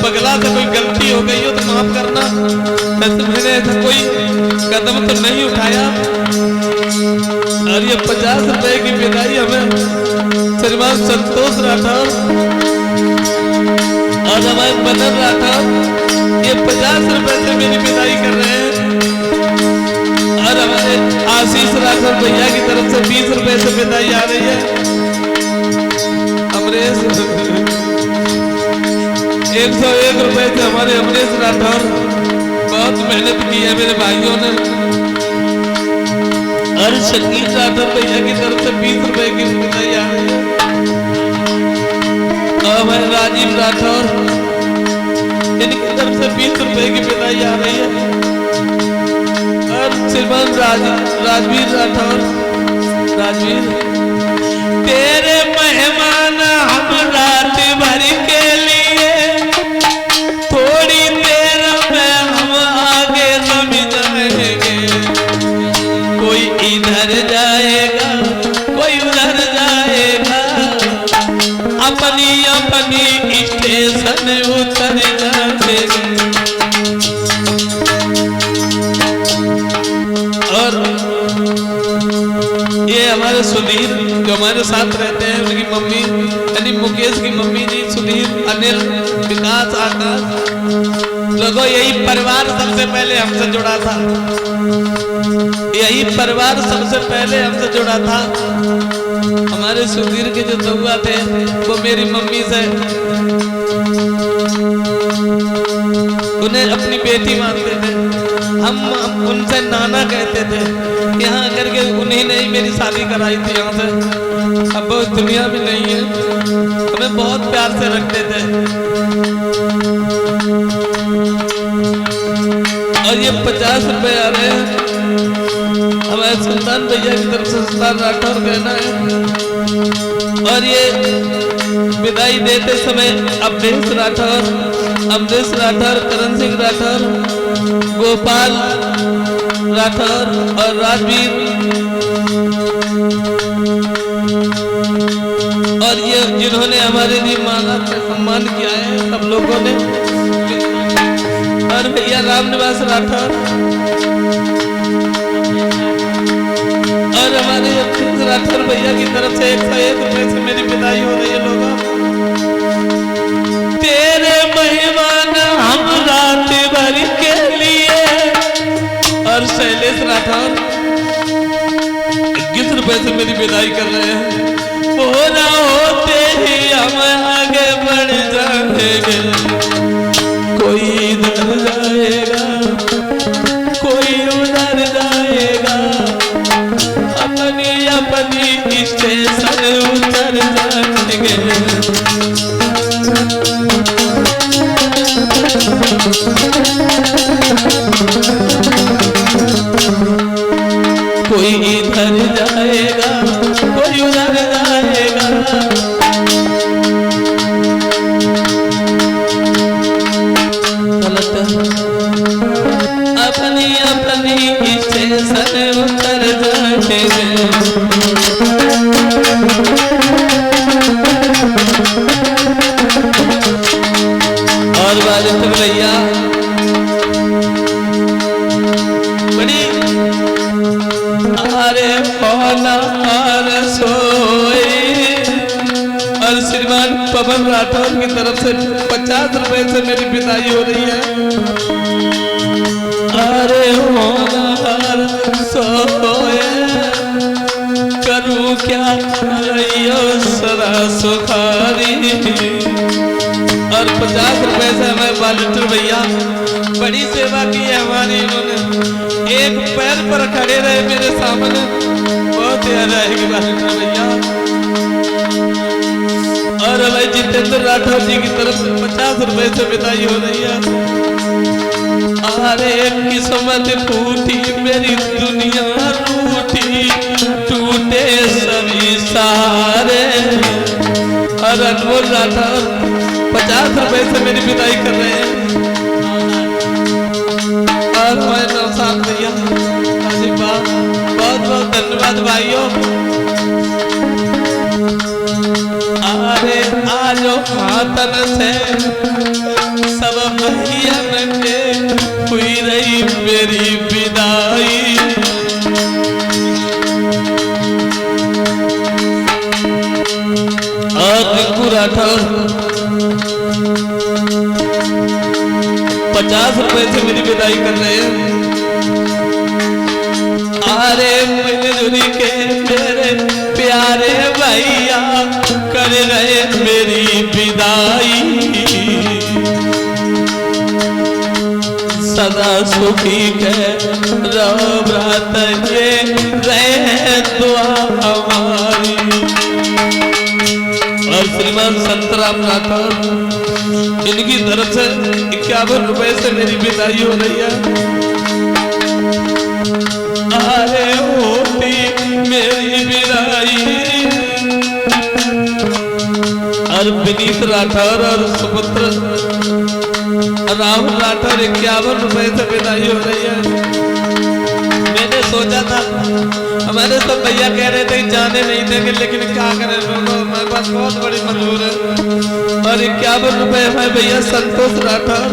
पगला से कोई गलती हो गई हो तो माफ करना। वैसे मैंने ऐसा कोई कदम तो नहीं उठाया। और ये 50 रुपए की विदाई हमें श्रीमान संतोष राठौर और हमारे मनन राठौर ये 50 रुपए से मेरी विदाई कर रहे हैं। और हमारे आशीष राठौर भैया की तरफ से 20 रुपए से विदाई आ रही है। अमरेश 101 रुपए से हमारे अमरेश राठौर बहुत मेहनत की है मेरे भाइयों ने। और संगीत राठौर भैया की तरफ से 20 रुपए की विदाई आ रही है। और मैं राजीव राठौर इनकी तरफ से 20 रुपए की विदाई आ रही है। और श्रीमान राजवीर राठौर राजवीर तेरे मेहमान हम रात भर के लिए थोड़ी देर में हम आगे जम जाएंगे। कोई इधर जाएगा कोई उधर जाएगा अपनी अपनी स्टेशन उतर जाएंगे। और ये हमारे सुधीर जो हमारे साथ रहते हैं उनकी मम्मी यानी मुकेश की मम्मी जी सुधीर अनिल विकास आकाश लोगों यही परिवार सबसे पहले हमसे जुड़ा था। यही परिवार सबसे पहले हमसे जुड़ा था। हमारे सुधीर के जो दौआ थे वो मेरी मम्मी से उन्हें अपनी बेटी मानते थे। हम उनसे नाना कहते थे। यहाँ करके उन्हीं ने ही मेरी शादी कराई थी यहाँ से। अब वो दुनिया में नहीं है। हमें बहुत प्यार से रखते थे। और ये 50 रुपए आ रहे हैं हमारे सुल्तान भैया की तरफ से सुल्तान राठौर कहना है। और ये विदाई देते समय अवधेश राठौर अमरेश राठौर करण सिंह राठौर गोपाल राठौर और राजवीर और ये जिन्होंने हमारे लिए माला का सम्मान किया है सब लोगों ने। और भैया रामनिवास राठौर और हमारे राठौर भैया की तरफ से 101 रुपए से मेरी विदाई हो रही है। लोगों तेरे मेहमान हम रात भर के लिए। और शैलेश राठौर 21 रुपए से मेरी विदाई कर रहे हैं। पूरा होते ही हम आगे बढ़ जाएंगे। कोई इधर जाएगा कोई उधर जाएगा अपनी अपनी स्टेशन उतर जाएंगे। कोई इधर जाएगा कोई उधर जाएगा अपनी अपनी स्टेशन उतर जाएंगे। और वाले तो भैया बड़ी अरे पौना सोए। और श्रीमान पवन राठौर की तरफ से 50 रुपए से मेरी विदाई हो रही है। अरे होनहार सोए करूं क्या सदा सुखारी। और 50 रुपए से हमें वालेंटियर भैया बड़ी सेवा की है हमारी। इन्होंने एक पैर पर खड़े रहे मेरे सामने। बहुत याद आएगी वालेंटियर भैया। और भाई जितेंद्र राठौर जी की तरफ से 50 रुपए से विदाई हो रही है। अरे किस्मत फूटी मेरी दुनिया रूठी टूटे सभी सारे। और अनमोल राठौर 50 रुपए से मेरी विदाई कर रहे हैं। और मैं नौशाद भैया बहुत बहुत धन्यवाद भाइयों। अरे आजो हाथन से बहियन के हुई रही मेरी विदाई। और रिंकू राठौर 50 रुपए से मेरी विदाई कर रहे हैं। अरे मजदूरी के मेरे प्यारे भैया कर रहे मेरी विदाई। सदा सुखी के रब रात ये रहे दुआ हमारी। और श्रीमान संतराम राठौर इनकी तरफ से 51 रुपए से मेरी विदाई हो रही है। अरे होती मेरी विदाई। और विनीत राठौर और सुपुत्र राहुल राठौर 51 रुपए से विदाई हो रही है। मैंने सोचा था हमारे सब भैया कह रहे थे जाने नहीं देंगे, लेकिन क्या करें हमारे पास बहुत बड़ी मजबूर है। और 51 रुपए है भैया संतोष राठौर।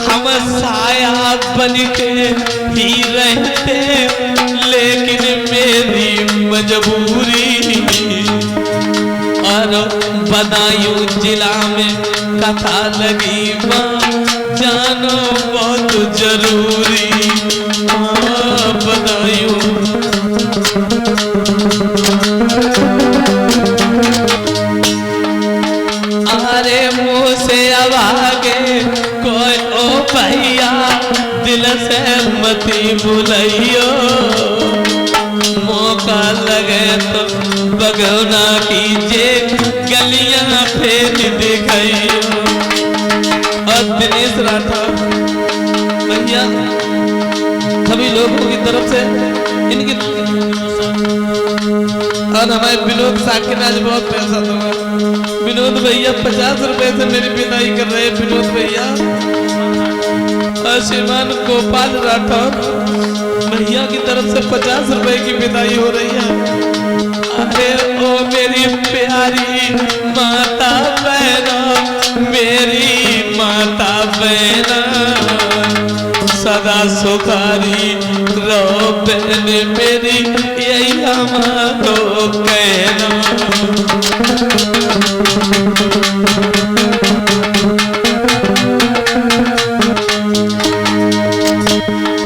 हम साया बन के ही रहते लेकिन मेरी मजबूरी। और बदायूं जिला में कथा लगी माँ जानो बहुत जरूरी। बदायूं अरे मुँह से अब आगे कोई ओ भैया दिल से मती बुलाइयो। मौका लगे तो बगौना कीजिए गलियां फेर दिखाइयो। और दिनेश राठौर भैया सभी लोगों की तरफ से इनकी और हमारे विनोद साकिन आज बहुत पैसा दूंगा। विनोद भैया 50 रुपए से मेरी विदाई कर रहे हैं। विनोद भैया और श्रीमान गोपाल राठौर भैया की तरफ से 50 रुपए की विदाई हो रही है। अरे ओ मेरी प्यारी माता बहना, मेरी माता बहना सदा सुखारी रो बहन मेरी यही हमारो कहना।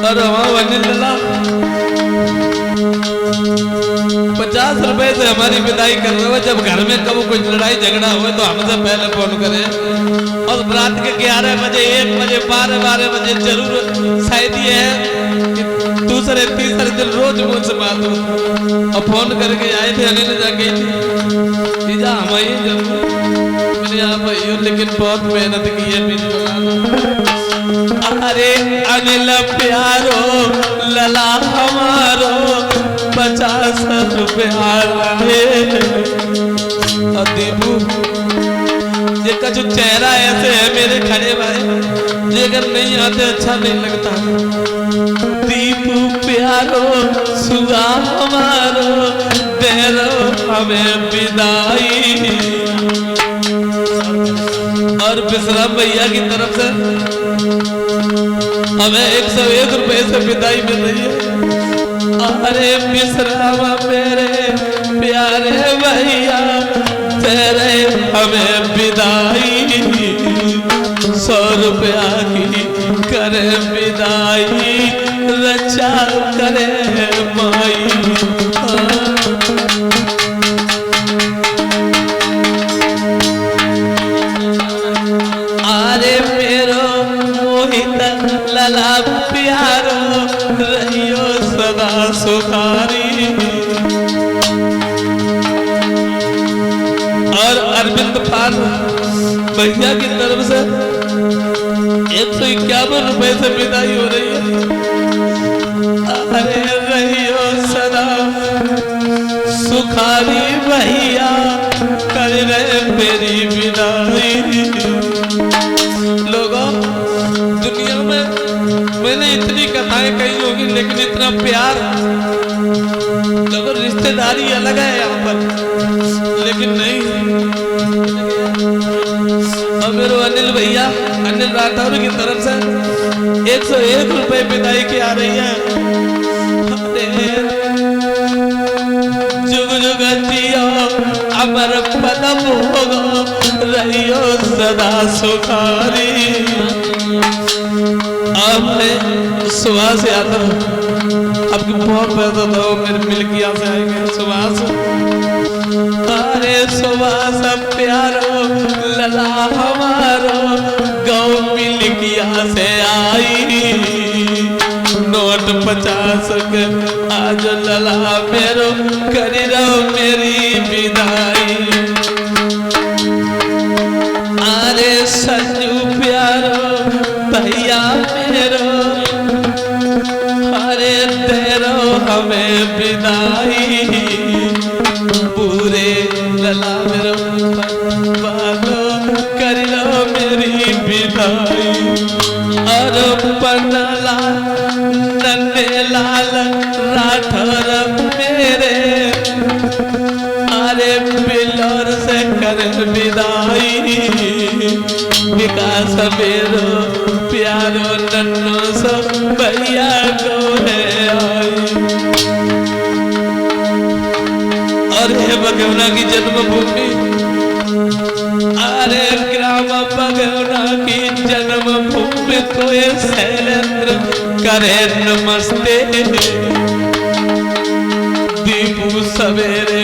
और अनिल लाला 50 रुपए से हमारी विदाई कर रहे हो। जब घर में कभी कुछ लड़ाई झगड़ा हुए तो हमसे पहले फोन करें। और रात के 11 बजे 1 बजे 12 बजे जरूर शायद ये है कि दूसरे तीसरे दिन रोज मुझसे बात हो। और फोन करके आए थे अनिल जाके जीजा हम आई जरूर मैंने यहाँ भाइयों लेकिन बहुत मेहनत की है मेरी। अरे अनिल प्यारो लला हमारो 50 रुपया दीपू ये का जो चेहरा ऐसे है मेरे खड़े भाई, ये अगर नहीं आते अच्छा नहीं लगता। दीपू प्यारो सुगा हमारो दे दो हमें विदाई। और विश्राम भैया की तरफ से हमें 101 रुपए से विदाई मिल रही है। अरे विश्राम मेरे प्यारे भैया तेरे हमें विदाई 100 रुपया की करे विदाई रचा करे माई। अरे मेरो मोहित लला प्यारो रहियो सदा सुखारी। और अरविंद पाल भैया की तरफ से 151 रुपए से विदाई हो रही है। अरे रहियो सदा सुखारी भैया कर रहे मेरी विदाई। लोगों दुनिया में मैंने इतनी कथाएं कही होगी लेकिन इतना प्यार लोगों रिश्तेदारी अलग है यहाँ पर, लेकिन नहीं और मेरे अनिल भैया, अनिल राठौर की तरफ से 101 रुपए विदाई की आ रही है। जुग जुग जियो अमर पदम होगो, रहियो सदा सुखारी। अब मैं सुभाष यादव आपकी बहुत पैदा था, मेरे मिल्किया से आएंगे सुभाष। अरे सुभाष प्यारो लला हमारो, गौ मिल्किया से आई। नोट 50 के आज लला मेरो, करी रहो मेरी विदाई। अरे संजू प्यारो भैया मेरो, अरे तेरो हमें विदाई। पूरे लला मेरो बालो, कर लो मेरी विदाई। और पन्ना नन्हे लाल राठौर मेरे, अरे बिलोर से कर विदाई। विकास मेरो प्यारो नन्नो सो भैया को है आई। और हे भगवना की जन्मभूमि, अरे ग्राम भगवना की जन्मभूमि को शैलेंद्र करे नमस्ते। दीपू सवेरे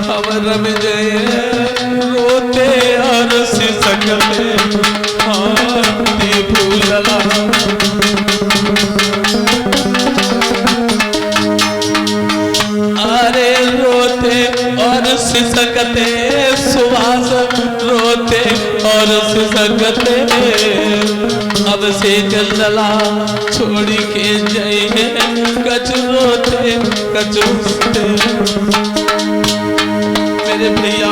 हम रम गए रोते और सिसकते। हाँ दीपू लला अरे रोते और सिसकते, सुभाष रोते और सिसकते। अब से लला छोड़ी के जाइए, कछु रोते कछु हंसते। मेरे भैया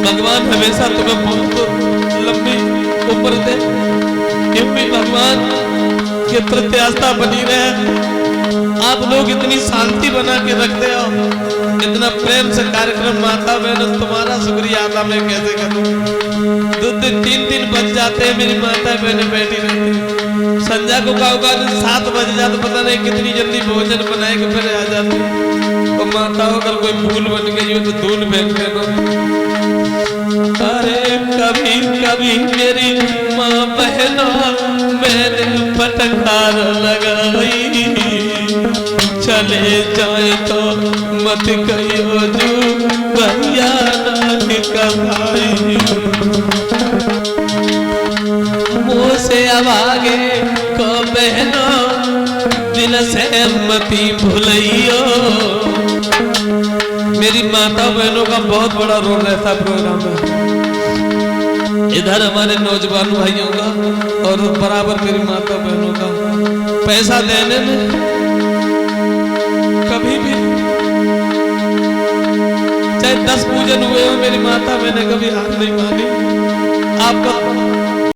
भगवान हमेशा तुम्हें बहुत लंबी उम्र दे, ये भी भगवान की प्रत्याशा बनी रहे। आप लोग इतनी शांति बना के रखते हो, इतना प्रेम से कार्यक्रम। माता बहनों तुम्हारा शुक्रिया अदा मैं कैसे करूं। 2-3 दिन बच जाते हैं, मेरी माता बहनें बैठी रहती। संध्या को का 7 बज जाते, पता नहीं कितनी जल्दी भोजन बनाए के फिर आ जाती। और माता अगर कोई भूल बन गई हो तो धूल फेंक देना। अरे कभी कभी मेरी माँ बहनों मैंने फटकार लगाई। चले जाए तो मत कहियो जू भैया नानी कमाई। मुँह से आवागे को बहनों दिल से मती भुलैयो। मेरी माता बहनों का बहुत बड़ा रोल रहता प्रोग्राम में। इधर हमारे नौजवान भाइयों का और बराबर मेरी माता बहनों का पैसा देने में कभी भी, चाहे 10 पूजन हुए हो, मेरी माता मैंने कभी हाथ नहीं मारी। आपका